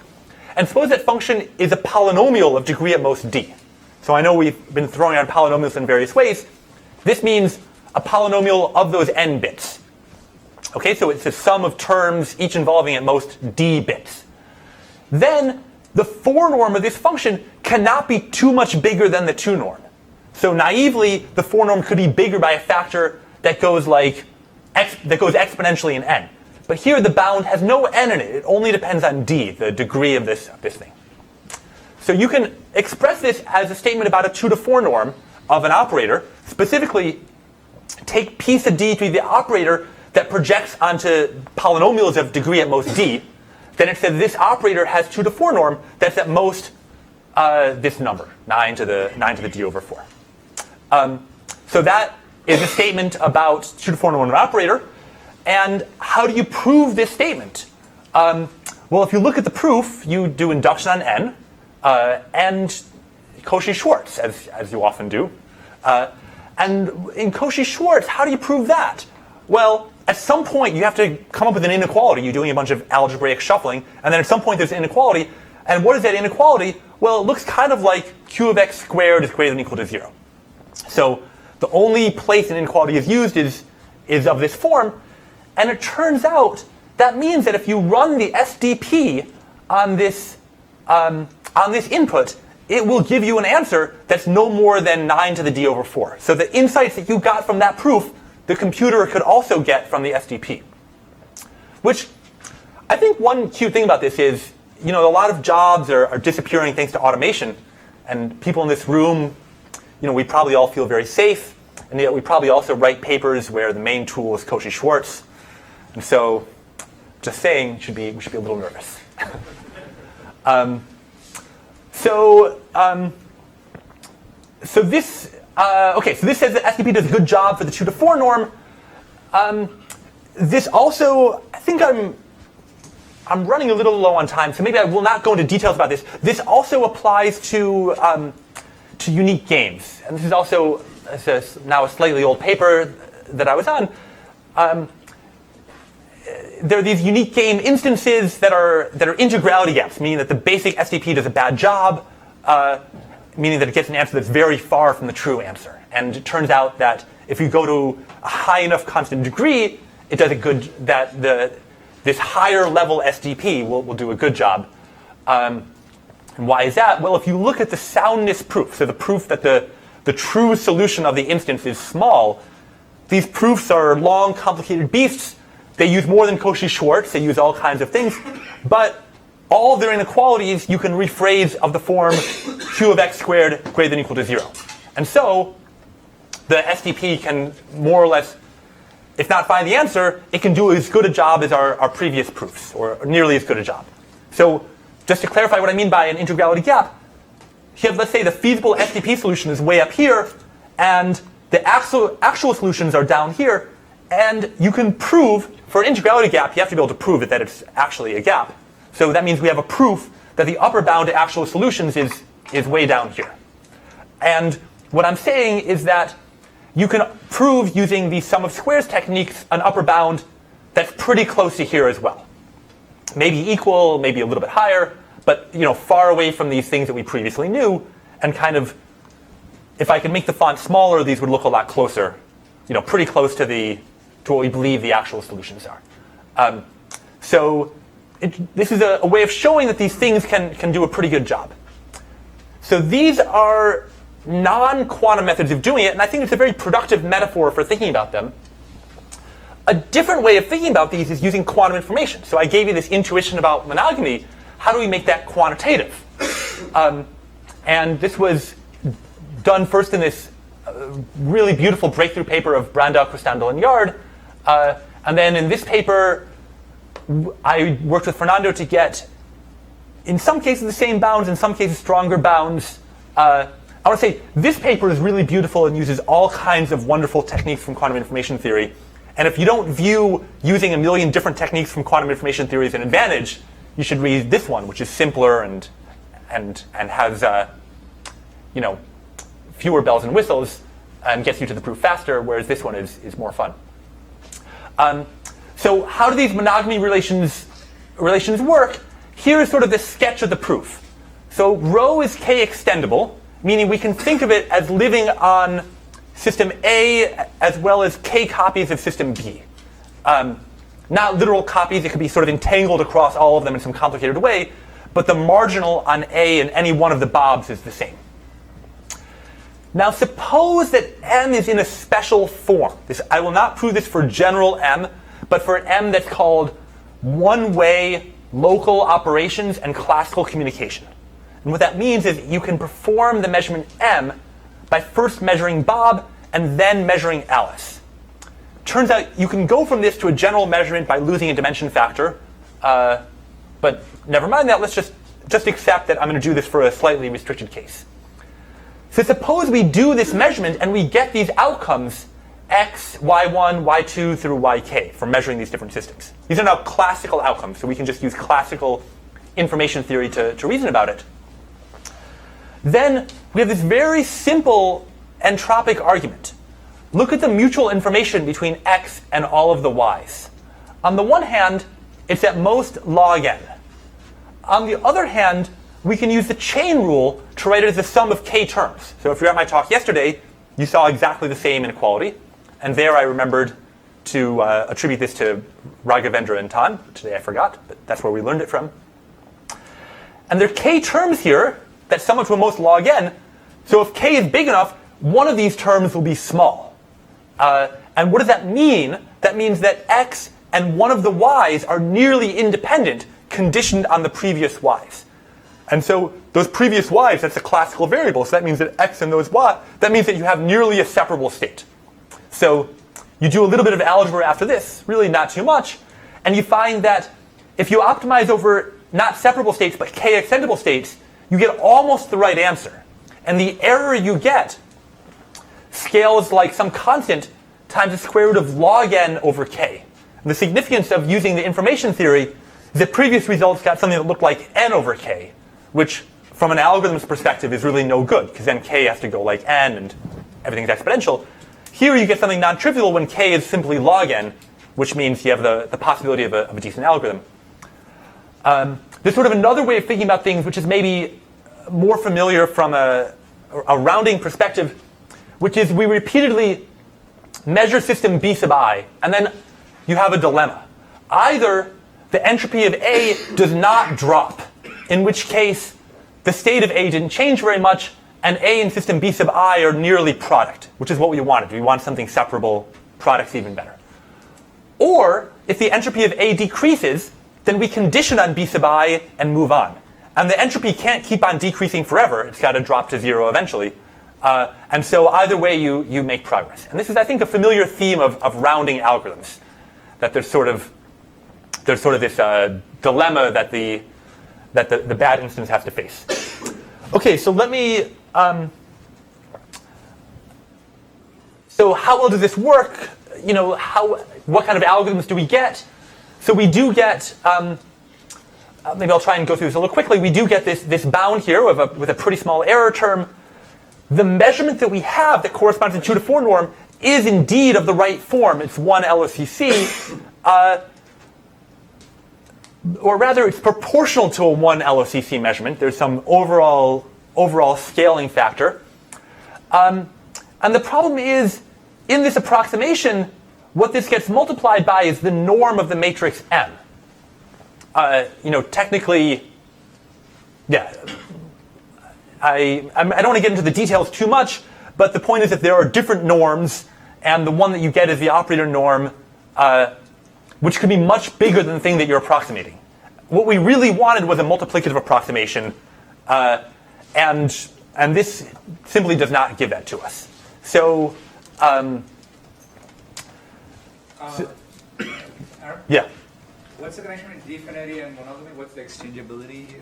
And suppose that function is a polynomial of degree at most d. So I know we've been throwing out polynomials in various ways. This means a polynomial of those n bits. Okay, so it's a sum of terms, each involving at most d bits. Then the 4 norm of this function cannot be too much bigger than the 2 norm. So naively, the 4 norm could be bigger by a factor that goes exponentially in n. But here the bound has no n in it. It only depends on d, the degree of this thing. So you can express this as a statement about a 2 to 4 norm of an operator. Specifically, take p sub d to be the operator that projects onto polynomials of degree at most d. Then it says this operator has 2 to 4 norm that's at most this number, 9 to the d over 4. So that is a statement about 2 to 4 norm of an operator. And how do you prove this statement? Well, if you look at the proof, you do induction on n and Cauchy-Schwarz, as you often do. And in Cauchy-Schwarz, how do you prove that? Well, at some point, you have to come up with an inequality. You're doing a bunch of algebraic shuffling. And then at some point, there's an inequality. And what is that inequality? Well, it looks kind of like q of x squared is greater than or equal to 0. So the only place an inequality is used is of this form. And it turns out that means that if you run the SDP on this input, it will give you an answer that's no more than 9 to the d over 4. So the insights that you got from that proof, the computer could also get from the SDP. Which I think one cute thing about this is, a lot of jobs are disappearing thanks to automation. And people in this room, we probably all feel very safe. And yet we probably also write papers where the main tool is Cauchy-Schwarz. And so, just saying, we should be a little nervous. So this says that SDP does a good job for the 2 to 4 norm. This also, I think I'm running a little low on time, so maybe I will not go into details about this. This also applies to unique games, and this is also now a slightly old paper that I was on. There are these unique game instances that are integrality gaps, meaning that the basic SDP does a bad job, meaning that it gets an answer that's very far from the true answer. And it turns out that if you go to a high enough constant degree, it does this higher level SDP will do a good job. And why is that? Well, if you look at the soundness proof, so the proof that the true solution of the instance is small, these proofs are long, complicated beasts. They use more than Cauchy-Schwarz. They use all kinds of things. But all their inequalities you can rephrase of the form q of x squared greater than or equal to 0. And so the SDP can more or less, if not find the answer, it can do as good a job as our previous proofs, or nearly as good a job. So just to clarify what I mean by an integrality gap, you have, let's say, the feasible SDP solution is way up here, and the actual solutions are down here. And you can prove, for an integrality gap, you have to be able to prove it that it's actually a gap. So that means we have a proof that the upper bound to actual solutions is way down here. And what I'm saying is that you can prove using the sum of squares techniques an upper bound that's pretty close to here as well. Maybe equal, maybe a little bit higher, but far away from these things that we previously knew, and kind of, if I could make the font smaller, these would look a lot closer, pretty close to what we believe the actual solutions are. This is a way of showing that these things can do a pretty good job. So these are non-quantum methods of doing it, and I think it's a very productive metaphor for thinking about them. A different way of thinking about these is using quantum information. So I gave you this intuition about monogamy. How do we make that quantitative? And this was done first in this really beautiful breakthrough paper of Brandau, Cristandal, and Yard. And then in this paper, I worked with Fernando to get in some cases the same bounds, in some cases stronger bounds. I want to say this paper is really beautiful and uses all kinds of wonderful techniques from quantum information theory. And if you don't view using a million different techniques from quantum information theory as an advantage, you should read this one, which is simpler and has fewer bells and whistles and gets you to the proof faster, whereas this one is more fun. So how do these monogamy relations work? Here is sort of the sketch of the proof. So rho is k extendable, meaning we can think of it as living on system A as well as k copies of system B. Not literal copies, it could be sort of entangled across all of them in some complicated way, but the marginal on A in any one of the bobs is the same. Now suppose that M is in a special form. I will not prove this for general M, but for an M that's called one-way local operations and classical communication. And what that means is you can perform the measurement M by first measuring Bob and then measuring Alice. Turns out you can go from this to a general measurement by losing a dimension factor, but never mind that. Let's just accept that I'm going to do this for a slightly restricted case. So suppose we do this measurement and we get these outcomes x, y1, y2 through yk for measuring these different systems. These are now classical outcomes, so we can just use classical information theory to reason about it. Then we have this very simple entropic argument. Look at the mutual information between x and all of the y's. On the one hand, it's at most log n. On the other hand, we can use the chain rule to write it as the sum of k terms. So if you were at my talk yesterday, you saw exactly the same inequality. And there I remembered to attribute this to Raghavendra and Tan. Today I forgot, but that's where we learned it from. And there are k terms here that sum up to a most log n. So if k is big enough, one of these terms will be small. And what does that mean? That means that x and one of the y's are nearly independent, conditioned on the previous y's. And so those previous y's, that's a classical variable. So that means that x and those y, that means that you have nearly a separable state. So you do a little bit of algebra after this, really not too much, and you find that if you optimize over not separable states, but k extendable states, you get almost the right answer. And the error you get scales like some constant times the square root of log n over k. And the significance of using the information theory is that previous results got something that looked like n over k, which from an algorithm's perspective is really no good, because then k has to go like n and everything's exponential. Here you get something non-trivial when k is simply log n, which means you have the possibility of a decent algorithm. There's sort of another way of thinking about things which is maybe more familiar from a rounding perspective, which is we repeatedly measure system B sub I, and then you have a dilemma. Either the entropy of A does not drop, in which case the state of A didn't change very much, and A and system B sub I are nearly product, which is what we wanted. We want something separable, product's even better. Or, if the entropy of A decreases, then we condition on B sub I and move on. And the entropy can't keep on decreasing forever. It's got to drop to zero eventually. And so either way, you make progress. And this is, I think, a familiar theme of rounding algorithms, that there's sort of this dilemma that the bad instance has to face. Okay, so let me. So how well does this work? What kind of algorithms do we get? So we do get. Maybe I'll try and go through this a little quickly. We do get this bound here with a pretty small error term. The measurement that we have that corresponds to the 2 to 4 norm is indeed of the right form. It's 1 LOCC. Or rather, it's proportional to a 1 LOCC measurement. There's some overall scaling factor. And the problem is, in this approximation, what this gets multiplied by is the norm of the matrix M. Technically, yeah. I don't want to get into the details too much, but the point is that there are different norms, and the one that you get is the operator norm, which could be much bigger than the thing that you're approximating. What we really wanted was a multiplicative approximation, and this simply does not give that to us. So, Aram? yeah. What's the connection between definity and monogamy? What's the exchangeability here?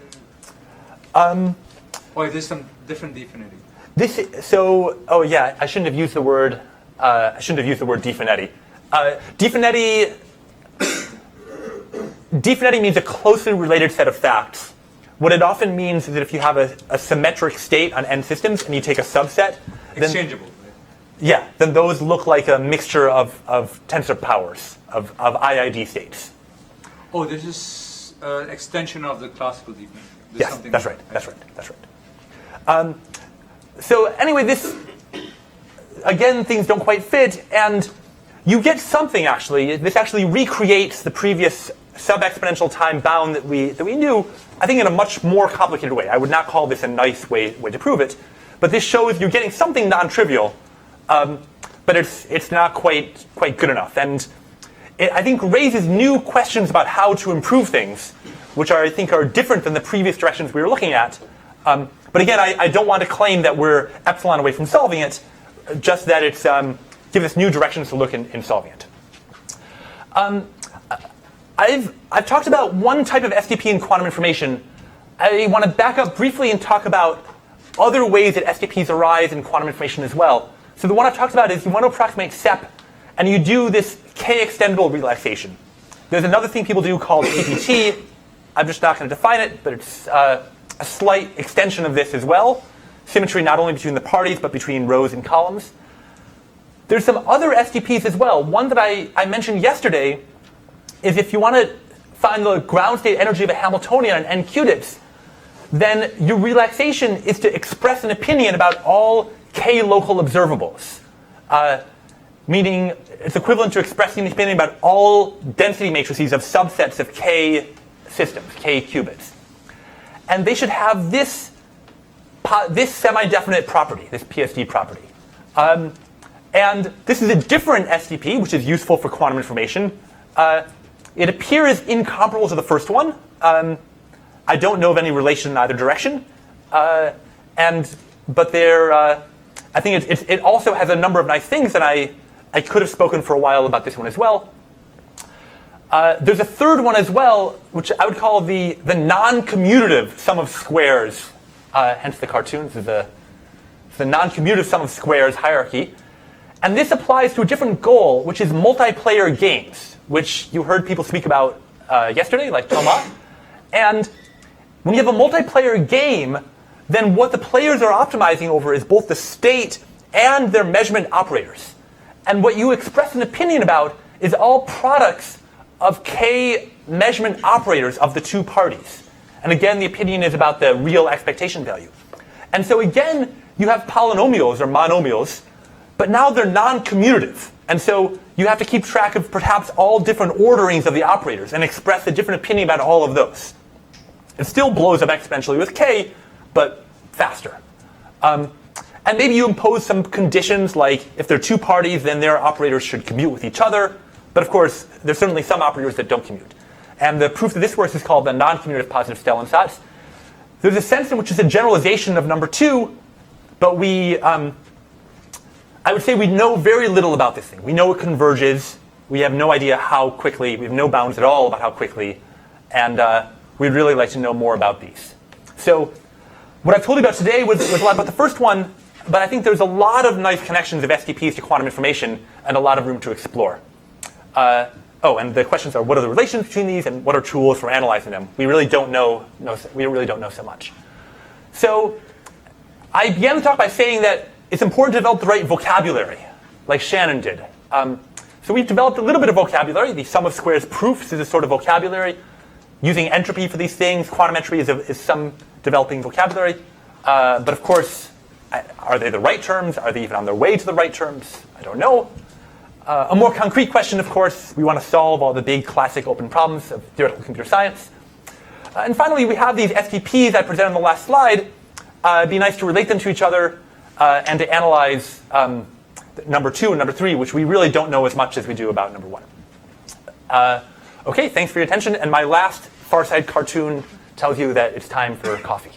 Or is there some different definity? Oh yeah, I shouldn't have used the word. I shouldn't have used the word definity. Definity means a closely related set of facts. What it often means is that if you have a symmetric state on n systems and you take a subset, then, Exchangeable. Right? yeah, then those look like a mixture of tensor powers of IID states. Oh, this is an extension of the classical definity. Yes, that's right. That's right. So anyway, this again, things don't quite fit, and you get something actually. This actually recreates the previous sub-exponential time bound that we knew. I think in a much more complicated way. I would not call this a nice way to prove it, but this shows you're getting something non-trivial, but it's not quite good enough, and it, I think, raises new questions about how to improve things, which I think are different than the previous directions we were looking at. But again, I don't want to claim that we're epsilon away from solving it, just that it's gives us new directions to look in solving it. I've talked about one type of SDP in quantum information. I want to back up briefly and talk about other ways that SDPs arise in quantum information as well. So the one I've talked about is you want to approximate SEP, and you do this k-extendable relaxation. There's another thing people do called TPT. I'm just not going to define it, but it's a slight extension of this as well. Symmetry not only between the parties, but between rows and columns. There's some other SDPs as well. One that I mentioned yesterday is if you want to find the ground state energy of a Hamiltonian on n qubits, then your relaxation is to express an opinion about all k local observables. Meaning it's equivalent to expressing an opinion about all density matrices of subsets of k systems, k qubits. And they should have this semi-definite property, this PSD property. And this is a different SDP, which is useful for quantum information. It appears incomparable to the first one. I don't know of any relation in either direction. But I think it also has a number of nice things, and I could have spoken for a while about this one as well. There's a third one as well, which I would call the non-commutative sum of squares, hence the cartoons, is the non-commutative sum of squares hierarchy. And this applies to a different goal, which is multiplayer games, which you heard people speak about yesterday, like Thomas. And when you have a multiplayer game, then what the players are optimizing over is both the state and their measurement operators. And what you express an opinion about is all products of k measurement operators of the two parties. And again, the opinion is about the real expectation value. And so again, you have polynomials or monomials, but now they're non-commutative. And so you have to keep track of perhaps all different orderings of the operators and express a different opinion about all of those. It still blows up exponentially with k, but faster. And maybe you impose some conditions, like if there are two parties, then their operators should commute with each other. But of course, there's certainly some operators that don't commute. And the proof that this works is called the non-commutative positive Stellensatz. There's a sense in which it's a generalization of number 2, but I would say we know very little about this thing. We know it converges. We have no idea how quickly. We have no bounds at all about how quickly. And we'd really like to know more about these. So what I've told you about today was a lot about the first one, but I think there's a lot of nice connections of SDPs to quantum information and a lot of room to explore. And the questions are, what are the relations between these, and what are tools for analyzing them? We really don't know. We really don't know so much. So I began the talk by saying that it's important to develop the right vocabulary, like Shannon did. So we've developed a little bit of vocabulary. The sum of squares proofs is a sort of vocabulary. Using entropy for these things, quantum entropy is some developing vocabulary. But of course, are they the right terms? Are they even on their way to the right terms? I don't know. A more concrete question, of course, we want to solve all the big classic open problems of theoretical computer science. And finally, we have these SDPs I presented on the last slide. It'd be nice to relate them to each other and to analyze number 2 and number 3, which we really don't know as much as we do about number 1. Okay, thanks for your attention. And my last far side cartoon tells you that it's time for coffee.